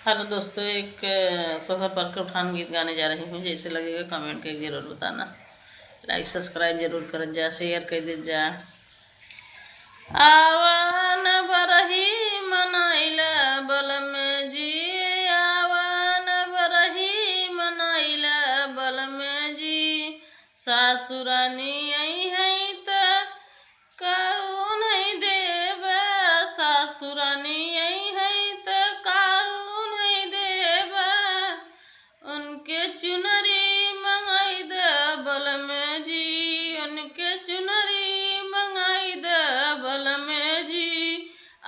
Hello दोस्तों, एक सोहर पर के उठान गीत गाने जा रही हूँ। जैसे लगेगा कमेंट करके जरूर बताना, लाइक सब्सक्राइब जरूर कर जा, शेयर कर दे जा। आवन बरही मनाइला बलम जी, आवन बरही मनाइला बलम जी, सासुरानी आई है त काऊ नहीं देवा, सासुरानी आई है त काऊ नहीं देवा, उनके चुनरी मंगाई दे बलम जी, उनके चुनरी मंगाई दे बलम जी,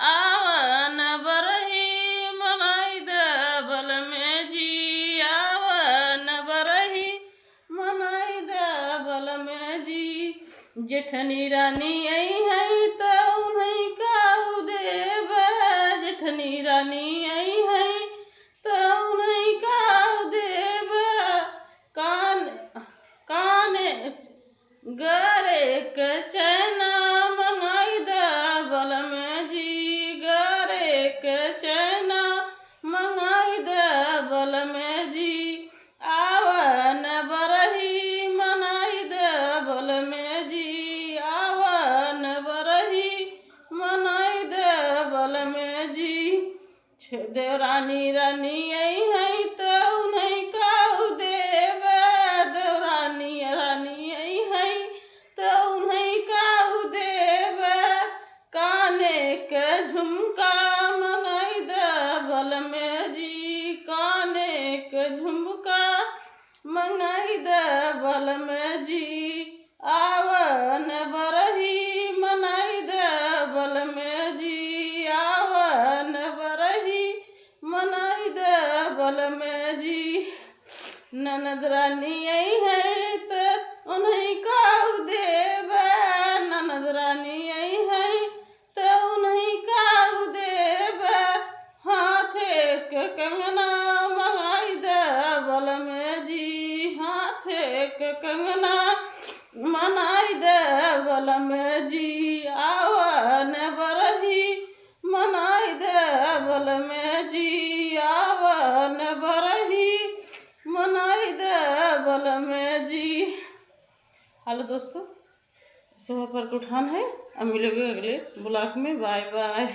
आवन बरही मनाई दे बलम जी, आवन बरही मनाई दे बलम जी, जेठनी रानी आई है तो उन्हें काहू देवा, जेठनी रानी आई है तो उन्हें काहू देवा, काने गरे के चैना मंगाई दे बलम जी, गरे के चैना मंगाई दे बलम जी, आवन बरही मनाई दे बलम जी, आवन बरही मनाई दे बलम जी, देवरानी रानी आई है तो उन्हें काहू देवा, देवरानी रानी आई है तो उन्हें काहू देवा, काने के झुमका मंगाई दे बलम जी, काने के झुमका मंगाई दे बलम जी, आवन बरही मनाई दे बलम जी, आवन बरही मनाई दे बलम जी, ननद रानी आई है तो उन्हें काहू देवा, ननद रानी आई है तो उन्हें काहू देवा, हाथे के कंगना मंगाई दे बलम जी, हाथे के कंगना मनाई दे बलम जी, आवन बरही मनाई दे बलम जी, आवन बरही मनाई दे बलम जी। हेलो दोस्तों, सोहर पर के उठान है। अब मिलेंगे अगले ब्लॉग में। Bye by.